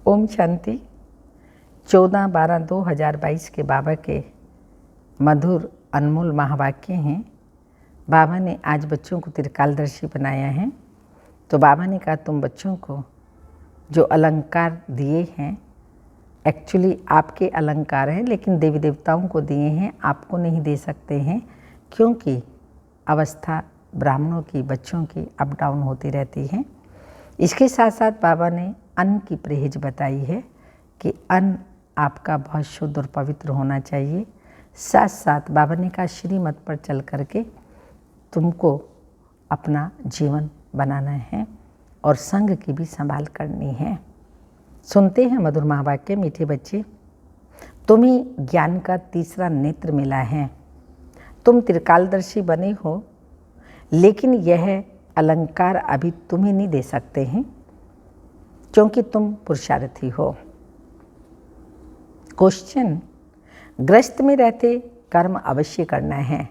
ओम शांति। 14/12/2022 के बाबा के मधुर अनमोल महावाक्य हैं। बाबा ने आज बच्चों को त्रिकालदर्शी बनाया है। तो बाबा ने कहा तुम बच्चों को जो अलंकार दिए हैं एक्चुअली आपके अलंकार हैं, लेकिन देवी देवताओं को दिए हैं, आपको नहीं दे सकते हैं, क्योंकि अवस्था ब्राह्मणों की, बच्चों की अप डाउन होती रहती है। इसके साथ साथ बाबा ने अन्न की परहेज बताई है कि अन्न आपका बहुत शुद्ध और पवित्र होना चाहिए। साथ साथ बाबा ने कहा श्रीमत पर चल करके तुमको अपना जीवन बनाना है और संघ की भी संभाल करनी है। सुनते हैं मधुर महावाक्य। मीठे बच्चे, तुम्हें ज्ञान का तीसरा नेत्र मिला है। तुम त्रिकालदर्शी बने हो, लेकिन यह अलंकार अभी तुम्हें नहीं दे सकते हैं, क्योंकि तुम पुरुषार्थी हो। क्वेश्चन, ग्रस्त में रहते कर्म अवश्य करना है,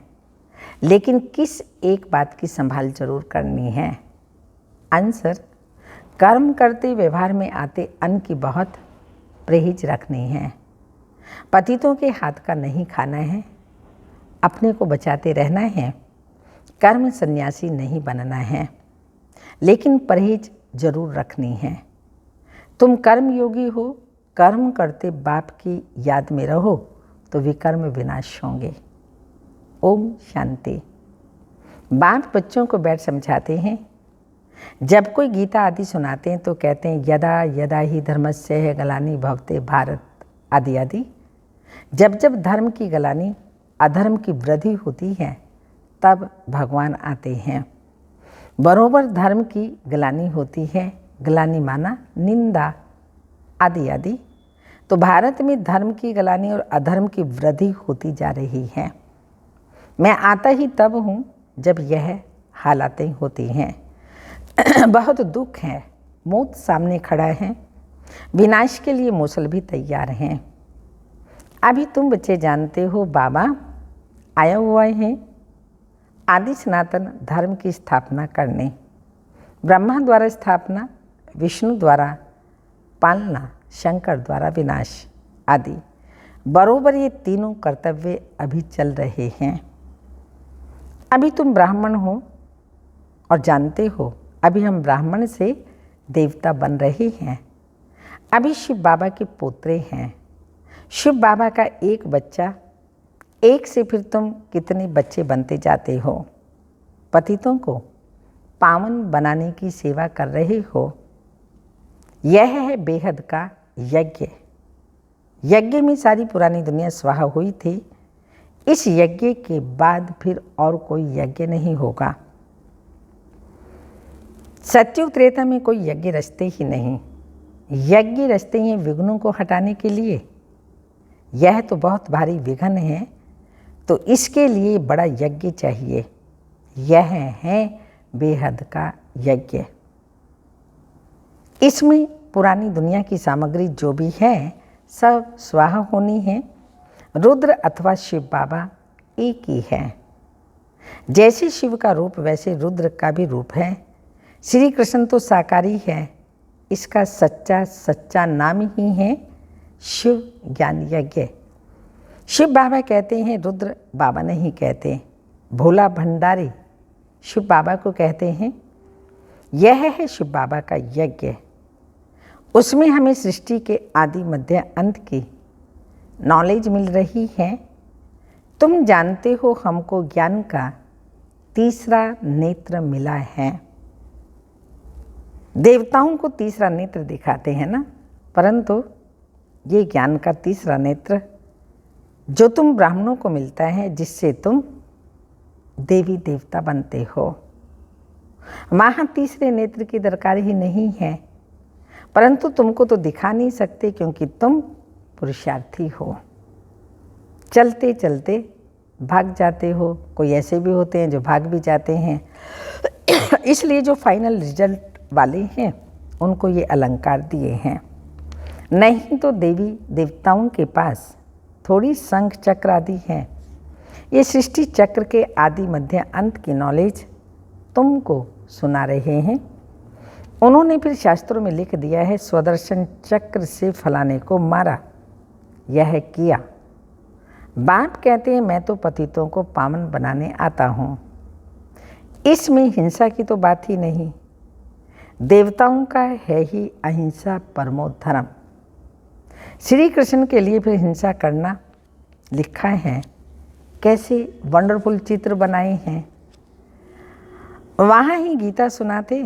लेकिन किस एक बात की संभाल जरूर करनी है? आंसर, कर्म करते व्यवहार में आते अन्न की बहुत परहेज रखनी है। पतितों के हाथ का नहीं खाना है, अपने को बचाते रहना है। कर्म सन्यासी नहीं बनना है, लेकिन परहेज जरूर रखनी है। तुम कर्म योगी हो, कर्म करते बाप की याद में रहो तो विकर्म विनाश होंगे। ओम शांति। बाप बच्चों को बैठ समझाते हैं। जब कोई गीता आदि सुनाते हैं तो कहते हैं यदा यदा ही धर्मस्य गलानी भवते भारत आदि आदि। जब जब धर्म की गलानी, अधर्म की वृद्धि होती है, तब भगवान आते हैं। बरोबर धर्म की गलानी होती है, गलानी माना निंदा आदि आदि। तो भारत में धर्म की गलानी और अधर्म की वृद्धि होती जा रही है। मैं आता ही तब हूँ जब यह हालातें होती हैं। बहुत दुख है, मौत सामने खड़ा है, विनाश के लिए मूसल भी तैयार हैं। अभी तुम बच्चे जानते हो बाबा आया हुआ है आदि सनातन धर्म की स्थापना करने। ब्रह्मा द्वारा स्थापना, विष्णु द्वारा पालना, शंकर द्वारा विनाश आदि। बरोबर ये तीनों कर्तव्य अभी चल रहे हैं। अभी तुम ब्राह्मण हो और जानते हो अभी हम ब्राह्मण से देवता बन रहे हैं। अभी शिव बाबा के पोत्रे हैं। शिव बाबा का एक बच्चा, एक से फिर तुम कितने बच्चे बनते जाते हो। पतितों को पावन बनाने की सेवा कर रहे हो। यह है बेहद का यज्ञ। यज्ञ में सारी पुरानी दुनिया स्वाहा हुई थी। इस यज्ञ के बाद फिर और कोई यज्ञ नहीं होगा। सत्युग त्रेता में कोई यज्ञ रचते ही नहीं। यज्ञ रचते हैं विघ्नों को हटाने के लिए। यह तो बहुत भारी विघ्न है, तो इसके लिए बड़ा यज्ञ चाहिए। यह है बेहद का यज्ञ। इसमें पुरानी दुनिया की सामग्री जो भी है सब स्वाहा होनी है। रुद्र अथवा शिव बाबा एक ही है। जैसे शिव का रूप वैसे रुद्र का भी रूप है। श्री कृष्ण तो साकारी है। इसका सच्चा नाम ही है शिव ज्ञान यज्ञ। शिव बाबा कहते हैं, रुद्र बाबा नहीं कहते। भोला भंडारी शिव बाबा को कहते हैं। यह है शिव बाबा का यज्ञ। उसमें हमें सृष्टि के आदि मध्य अंत की नॉलेज मिल रही है। तुम जानते हो हमको ज्ञान का तीसरा नेत्र मिला है। देवताओं को तीसरा नेत्र दिखाते हैं ना, परंतु ये ज्ञान का तीसरा नेत्र जो तुम ब्राह्मणों को मिलता है, जिससे तुम देवी देवता बनते हो। वहाँ तीसरे नेत्र की दरकार ही नहीं है, परंतु तुमको तो दिखा नहीं सकते क्योंकि तुम पुरुषार्थी हो। चलते चलते भाग जाते हो। कोई ऐसे भी होते हैं जो भाग भी जाते हैं। इसलिए जो फाइनल रिजल्ट वाले हैं उनको ये अलंकार दिए हैं। नहीं तो देवी देवताओं के पास थोड़ी शंख चक्र आदि है। ये सृष्टि चक्र के आदि मध्य अंत की नॉलेज तुमको सुना रहे हैं। उन्होंने फिर शास्त्रों में लिख दिया है, स्वदर्शन चक्र से फलाने को मारा, यह किया। बाप कहते हैं मैं तो पतितों को पावन बनाने आता हूँ। इसमें हिंसा की तो बात ही नहीं। देवताओं का है ही अहिंसा परमो धर्म। श्री कृष्ण के लिए फिर हिंसा करना लिखा है। कैसे वंडरफुल चित्र बनाए हैं। वहाँ ही गीता सुनाते,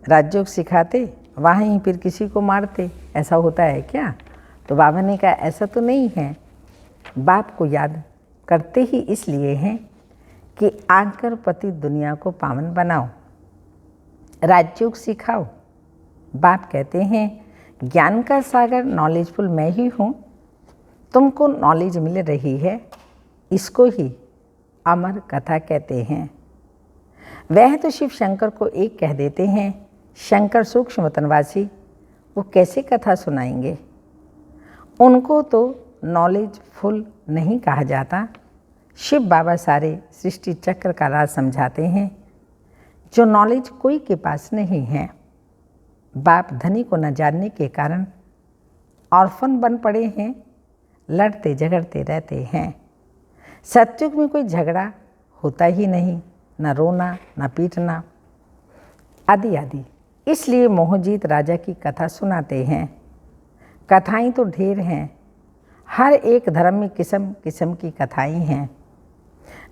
राजयोग सिखाते, वहाँ ही फिर किसी को मारते। ऐसा होता है क्या? तो बाबा ने कहा ऐसा तो नहीं है। बाप को याद करते ही इसलिए हैं कि आकर पति दुनिया को पावन बनाओ, राजयोग सिखाओ। बाप कहते हैं ज्ञान का सागर नॉलेजफुल मैं ही हूँ। तुमको नॉलेज मिल रही है, इसको ही अमर कथा कहते हैं। वह तो शिव शंकर को एक कह देते हैं। शंकर सूक्ष्म वतनवासी, वो कैसे कथा सुनाएंगे? उनको तो नॉलेजफुल नहीं कहा जाता। शिव बाबा सारे सृष्टि चक्र का राज समझाते हैं, जो नॉलेज कोई के पास नहीं है। बाप धनी को न जानने के कारण ऑर्फन बन पड़े हैं, लड़ते झगड़ते रहते हैं। सत्युग में कोई झगड़ा होता ही नहीं, न रोना न पीटना आदि आदि। इसलिए मोहजीत राजा की कथा सुनाते हैं। कथाएं तो ढेर हैं, हर एक धर्म में किस्म किस्म की कथाएं हैं,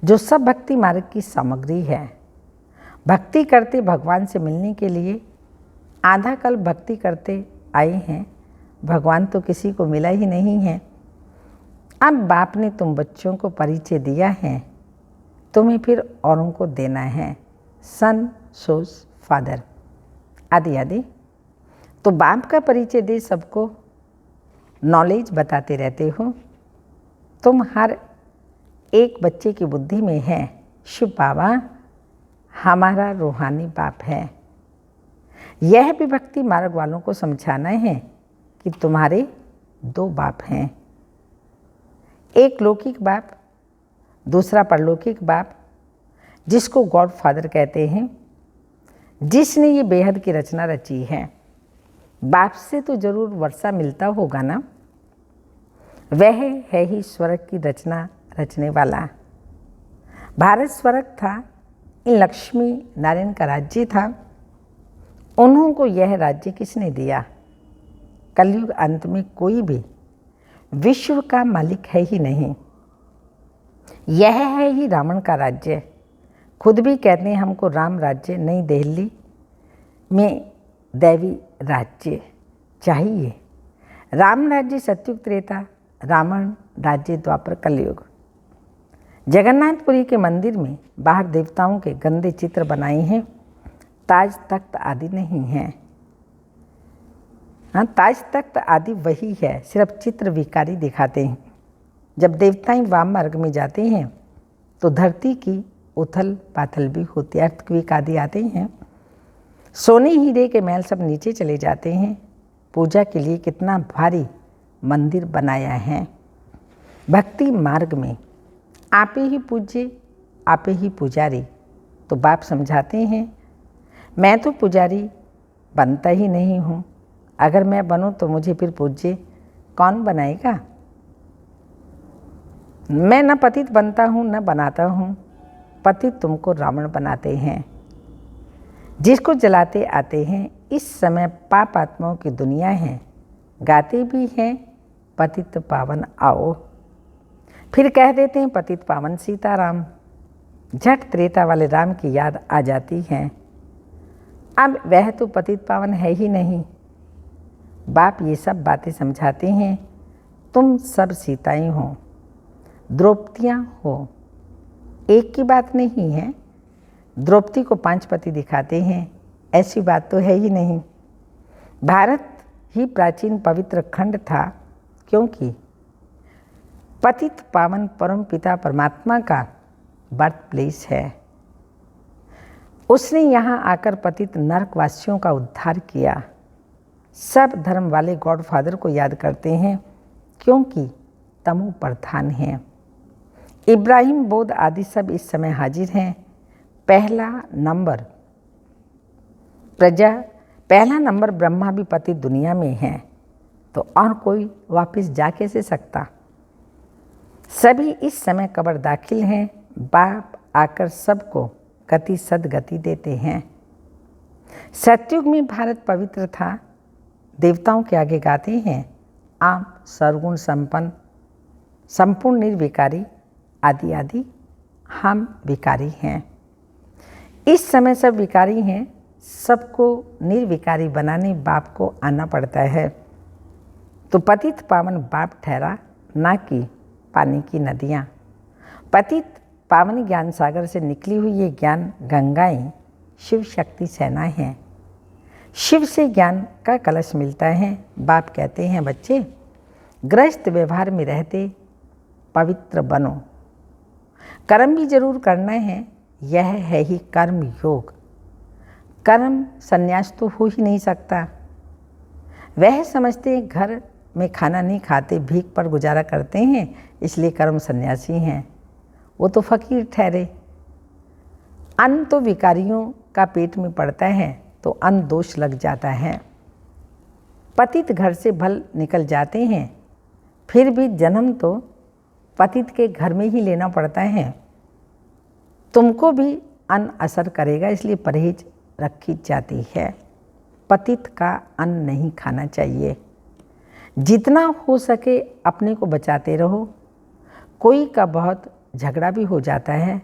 जो सब भक्ति मार्ग की सामग्री है। भक्ति करते भगवान से मिलने के लिए आधा कल भक्ति करते आए हैं, भगवान तो किसी को मिला ही नहीं है। अब बाप ने तुम बच्चों को परिचय दिया है, तुम्हें फिर औरों को देना है। सन सोज फादर आदि आदि। तो बाप का परिचय दे सबको, नॉलेज बताते रहते हो। तुम हर एक बच्चे की बुद्धि में है शिव बाबा हमारा रूहानी बाप है। यह भी भक्ति मार्ग वालों को समझाना है कि तुम्हारे दो बाप हैं, एक लौकिक बाप, दूसरा परलौकिक बाप, जिसको गॉड फादर कहते हैं, जिसने ये बेहद की रचना रची है। बाप से तो जरूर वर्षा मिलता होगा ना, वह है ही स्वर्ग की रचना रचने वाला। भारत स्वर्ग था, इन लक्ष्मी नारायण का राज्य था। उन्हों को यह राज्य किसने दिया? कलयुग अंत में कोई भी विश्व का मालिक है ही नहीं। यह है ही रावण का राज्य। खुद भी कहते हैं हमको राम राज्य, नई दिल्ली में दैवी राज्य चाहिए। राम राज्य सत्युग त्रेता, रावण राज्य द्वापर कलयुग। जगन्नाथपुरी के मंदिर में बाहर देवताओं के गंदे चित्र बनाए हैं, ताज तख्त आदि नहीं है। हाँ, ताज तख्त आदि वही है, सिर्फ चित्र विकारी दिखाते हैं। जब देवताएं वाम मार्ग में जाते हैं तो धरती की उथल पाथल भी होती है, अर्थक्वेक आदि आते हैं। सोने हीरे के महल सब नीचे चले जाते हैं। पूजा के लिए कितना भारी मंदिर बनाया है। भक्ति मार्ग में आपे ही पूज्य, आपे ही पुजारी। तो बाप समझाते हैं मैं तो पुजारी बनता ही नहीं हूँ। अगर मैं बनूँ तो मुझे फिर पूज्य कौन बनाएगा? मैं न पतित बनता हूँ न बनाता हूँ। पतित तुमको रावण बनाते हैं, जिसको जलाते आते हैं। इस समय पाप आत्माओं की दुनिया है, गाते भी हैं पतित पावन आओ। फिर कह देते हैं पतित पावन सीताराम। झट त्रेता वाले राम की याद आ जाती है। अब वह तो पतित पावन है ही नहीं। बाप ये सब बातें समझाते हैं। तुम सब सीताएं हो, द्रौपदियाँ हो, एक की बात नहीं है। द्रौपदी को 5 पति दिखाते हैं, ऐसी बात तो है ही नहीं। भारत ही प्राचीन पवित्र खंड था, क्योंकि पतित पावन परम पिता परमात्मा का बर्थ प्लेस है। उसने यहाँ आकर पतित नरकवासियों का उद्धार किया। सब धर्म वाले गॉड फादर को याद करते हैं, क्योंकि तमो प्रधान हैं। इब्राहिम बौद्ध आदि सब इस समय हाजिर हैं। पहला नंबर पहला नंबर ब्रह्मा भी पति दुनिया में है, तो और कोई वापस जा कैसे सकता। सभी इस समय कब्र दाखिल हैं। बाप आकर सबको गति सदगति देते हैं। सतयुग में भारत पवित्र था। देवताओं के आगे गाते हैं, आप सर्वगुण संपन्न, संपूर्ण निर्विकारी, आदि आदि हम विकारी हैं। इस समय सब विकारी हैं। सबको निर्विकारी बनाने बाप को आना पड़ता है। तो पतित पावन बाप ठहरा, ना कि पानी की नदियाँ। पतित पावन ज्ञान सागर से निकली हुई ये ज्ञान गंगाएं शिव शक्ति सेनाएं हैं। शिव से ज्ञान का कलश मिलता है। बाप कहते हैं, बच्चे गृहस्थ व्यवहार में रहते पवित्र बनो। कर्म भी जरूर करना है। यह है ही कर्म योग। कर्म संन्यास तो हो ही नहीं सकता। वह समझते घर में खाना नहीं खाते, भीख पर गुजारा करते हैं, इसलिए कर्म सन्यासी हैं। वो तो फकीर ठहरे। अन्न तो विकारियों का पेट में पड़ता है तो अन्न दोष लग जाता है। पतित घर से भल निकल जाते हैं, फिर भी जन्म तो पतित के घर में ही लेना पड़ता है। तुमको भी अन्न असर करेगा, इसलिए परहेज रखी जाती है। पतित का अन्न नहीं खाना चाहिए। जितना हो सके अपने को बचाते रहो। कोई का बहुत झगड़ा भी हो जाता है।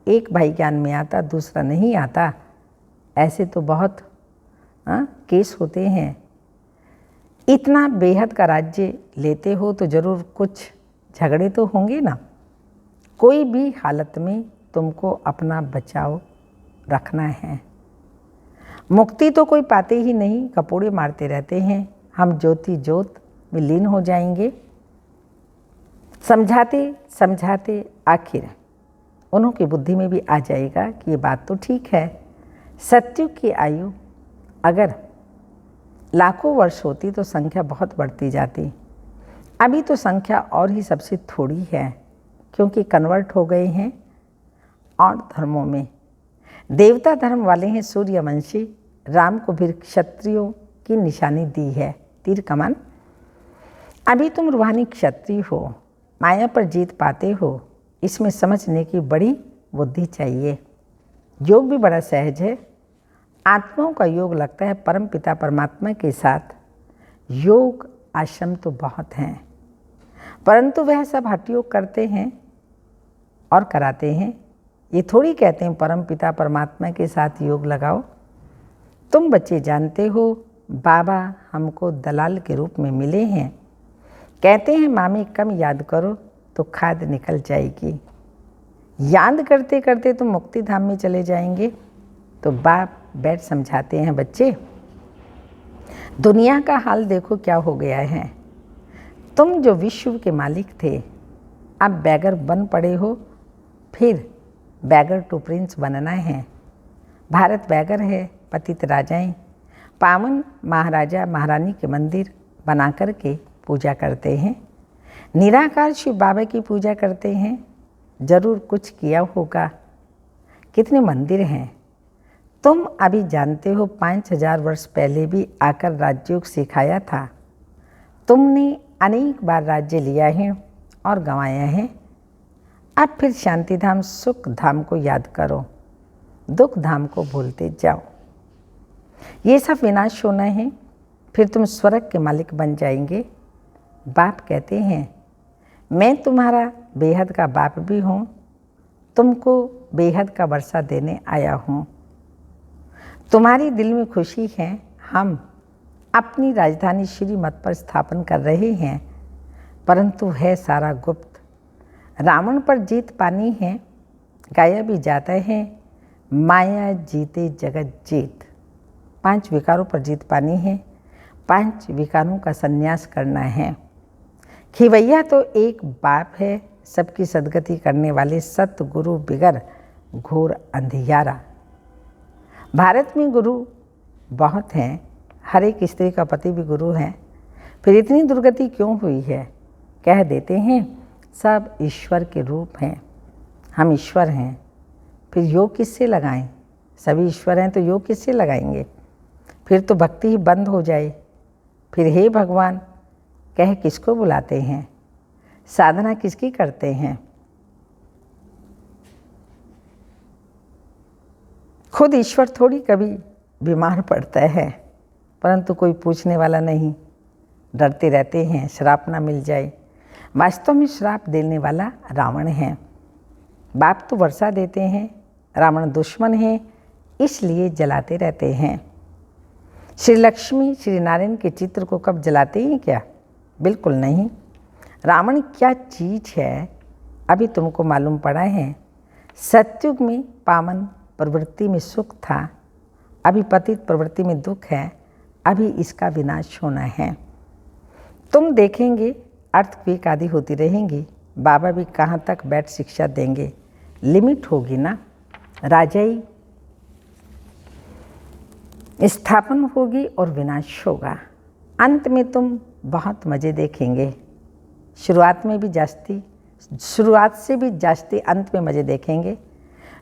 एक भाई ज्ञान में आता, दूसरा नहीं आता। ऐसे तो बहुत केस होते हैं। इतना बेहद का राज्य लेते हो तो ज़रूर कुछ झगड़े तो होंगे ना। कोई भी हालत में तुमको अपना बचाव रखना है। मुक्ति तो कोई पाते ही नहीं, कपोड़े मारते रहते हैं। हम ज्योति ज्योत में लीन हो जाएंगे। समझाते समझाते आखिर उन्हों की बुद्धि में भी आ जाएगा कि ये बात तो ठीक है। सतयुग की आयु अगर लाखों वर्ष होती तो संख्या बहुत बढ़ती जाती। अभी तो संख्या और ही सबसे थोड़ी है, क्योंकि कन्वर्ट हो गए हैं और धर्मों में। देवता धर्म वाले हैं सूर्यवंशी। राम को भी क्षत्रियों की निशानी दी है, तीर कमान। अभी तुम रूहानी क्षत्रिय हो, माया पर जीत पाते हो। इसमें समझने की बड़ी बुद्धि चाहिए। योग भी बड़ा सहज है। आत्माओं का योग लगता है परम पिता परमात्मा के साथ। योग आश्रम तो बहुत हैं, परंतु वह सब हठ योग करते हैं और कराते हैं। ये थोड़ी कहते हैं परम पिता परमात्मा के साथ योग लगाओ। तुम बच्चे जानते हो, बाबा हमको दलाल के रूप में मिले हैं। कहते हैं मामी कम याद करो तो खाद निकल जाएगी। याद करते करते तुम मुक्ति धाम में चले जाएंगे। तो बाप बैठ समझाते हैं, बच्चे दुनिया का हाल देखो क्या हो गया है। तुम जो विश्व के मालिक थे, अब बैगर बन पड़े हो। फिर बैगर टू प्रिंस बनना है। भारत बैगर है। पतित राजाएं पावन महाराजा महारानी के मंदिर बना कर के पूजा करते हैं। निराकार शिव बाबा की पूजा करते हैं। जरूर कुछ किया होगा। कितने मंदिर हैं। तुम अभी जानते हो 5000 वर्ष पहले भी आकर राजयोग सिखाया था। तुमने अनेक बार राज्य लिया है और गंवाया है। अब फिर शांति धाम सुख धाम को याद करो, दुख धाम को भूलते जाओ। ये सब विनाश होना है, फिर तुम स्वर्ग के मालिक बन जाएंगे। बाप कहते हैं, मैं तुम्हारा बेहद का बाप भी हूँ। तुमको बेहद का वर्षा देने आया हूँ। तुम्हारी दिल में खुशी है। हम अपनी राजधानी श्रीमत पर स्थापन कर रहे हैं, परंतु है सारा गुप्त। रावण पर जीत पानी है, गाया भी जाता है। माया जीते जगत जीत। 5 विकारों पर जीत पानी है। 5 विकारों का संन्यास करना है। खिवैया तो एक बाप है, सबकी सदगति करने वाले सतगुरु बिगर घोर अंधियारा। भारत में गुरु बहुत हैं। हर एक स्त्री का पति भी गुरु है। फिर इतनी दुर्गति क्यों हुई है। कह देते हैं सब ईश्वर के रूप हैं, हम ईश्वर हैं। फिर योग किससे लगाएं। सभी ईश्वर हैं तो योग किससे लगाएंगे। फिर तो भक्ति ही बंद हो जाए। फिर हे भगवान कह किसको बुलाते हैं, साधना किसकी करते हैं। खुद ईश्वर थोड़ी कभी बीमार पड़ता है, परंतु कोई पूछने वाला नहीं, डरते रहते हैं श्राप ना मिल जाए। वास्तव में श्राप देने वाला रावण है। बाप तो वर्षा देते हैं, रावण दुश्मन है, इसलिए जलाते रहते हैं। श्री लक्ष्मी श्री नारायण के चित्र को कब जलाते हैं क्या? बिल्कुल नहीं। रावण क्या चीज है अभी तुमको मालूम पड़ा है। सतयुग में पावन प्रवृत्ति में सुख था, अभी पतित प्रवृत्ति में दुख है, अभी इसका विनाश होना है। तुम देखेंगे अर्थक्वेक आदि होती रहेंगी, बाबा भी कहाँ तक बैठ शिक्षा देंगे, लिमिट होगी ना। राजाई स्थापन होगी और विनाश होगा। अंत में तुम बहुत मज़े देखेंगे। शुरुआत से भी जास्ती अंत में मज़े देखेंगे।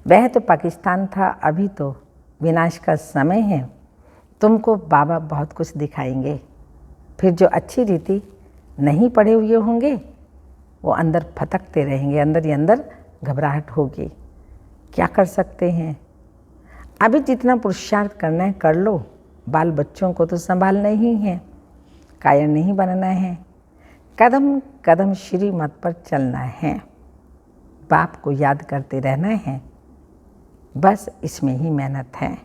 वह तो पाकिस्तान था, अभी तो विनाश का समय है। तुमको बाबा बहुत कुछ दिखाएंगे। फिर जो अच्छी रीति नहीं पढ़े हुए होंगे वो अंदर फटकते रहेंगे, अंदर ही अंदर घबराहट होगी। क्या कर सकते हैं? अभी जितना पुरुषार्थ करना है कर लो। बाल बच्चों को तो संभालना ही है, कायर नहीं बनना है, कदम कदम श्रीमत पर चलना है, बाप को याद करते रहना है। बस इसमें ही मेहनत है।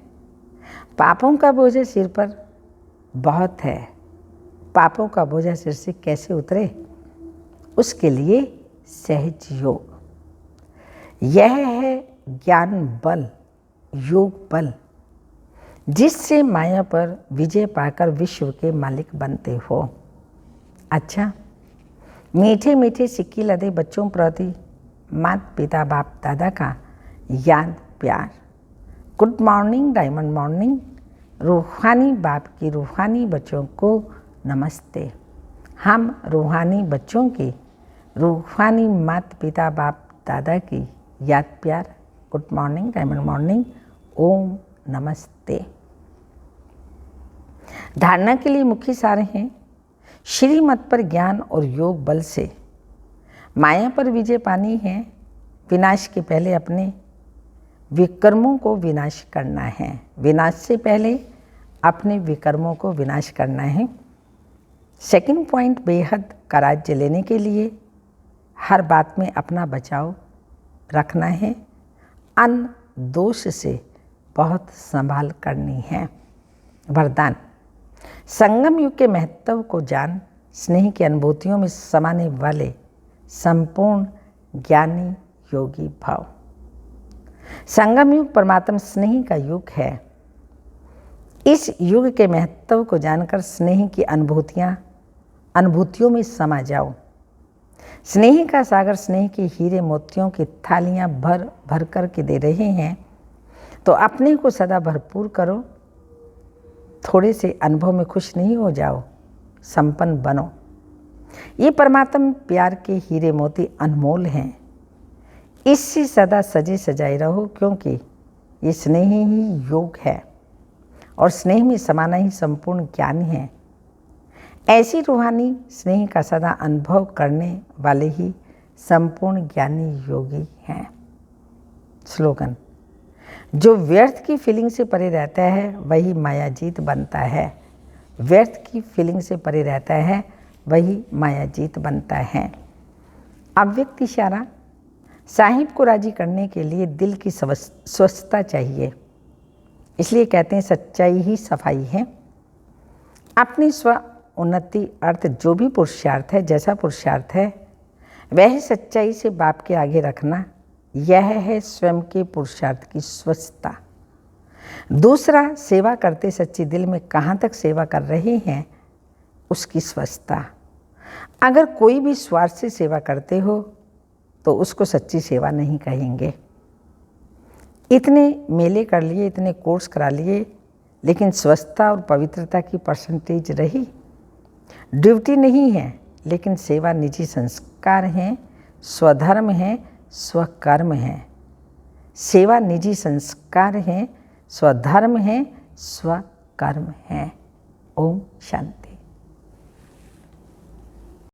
पापों का बोझ सिर पर बहुत है। पापों का बोझ सिर से कैसे उतरे, उसके लिए सहज योग। यह है ज्ञान बल, योग बल, जिससे माया पर विजय पाकर विश्व के मालिक बनते हो। अच्छा, मीठे मीठे सिक्की लदे बच्चों प्रति माता पिता बाप दादा का याद प्यार। Good morning diamond morning. रूहानी बाप की रूहानी बच्चों को नमस्ते। हम रूहानी बच्चों की रूहानी माता पिता बाप दादा की याद प्यार। Good morning diamond morning. ओम नमस्ते। धारणा के लिए मुख्य सार हैं। श्रीमत पर ज्ञान और योग बल से माया पर विजय पानी है। विनाश के पहले अपने विकर्मों को विनाश करना है। विनाश से पहले अपने विकर्मों को विनाश करना है। सेकंड पॉइंट, बेहद का राज्य लेने के लिए हर बात में अपना बचाव रखना है। अन्न दोष से बहुत संभाल करनी है। वरदान, संगम युग के महत्व को जान स्नेह की अनुभूतियों में समाने वाले संपूर्ण ज्ञानी योगी भाव। संगम युग परमात्मा स्नेह का युग है। इस युग के महत्व को जानकर स्नेह की अनुभूतियों में समा जाओ। स्नेह का सागर स्नेह के हीरे मोतियों की थालियां भर भर कर के दे रहे हैं, तो अपने को सदा भरपूर करो। थोड़े से अनुभव में खुश नहीं हो जाओ, संपन्न बनो। ये परमात्मा प्यार के हीरे मोती अनमोल हैं। इससे सदा सजे सजाए रहो, क्योंकि ये स्नेह ही योग है और स्नेह में समाना ही संपूर्ण ज्ञान है। ऐसी रूहानी स्नेह का सदा अनुभव करने वाले ही संपूर्ण ज्ञानी योगी हैं। स्लोगन, जो व्यर्थ की फीलिंग से परे रहता है वही मायाजीत बनता है। व्यर्थ की फीलिंग से परे रहता है वही मायाजीत बनता है। अव्यक्त इशारा, साहिब को राजी करने के लिए दिल की स्वस्थता चाहिए। इसलिए कहते हैं सच्चाई ही सफाई है। अपनी स्व उन्नति अर्थ जो भी पुरुषार्थ है, जैसा पुरुषार्थ है वह सच्चाई से बाप के आगे रखना, यह है स्वयं के पुरुषार्थ की स्वस्थता। दूसरा, सेवा करते सच्ची दिल में कहाँ तक सेवा कर रहे हैं उसकी स्वस्थता। अगर कोई भी स्वार्थ से सेवा करते हो तो उसको सच्ची सेवा नहीं कहेंगे। इतने मेले कर लिए, इतने कोर्स करा लिए, लेकिन स्वस्थता और पवित्रता की परसेंटेज रही। ड्यूटी नहीं है, लेकिन सेवा निजी संस्कार है, स्वधर्म है, स्वकर्म है। सेवा निजी संस्कार है, स्वधर्म है, कर्म हैं। ओम शांति।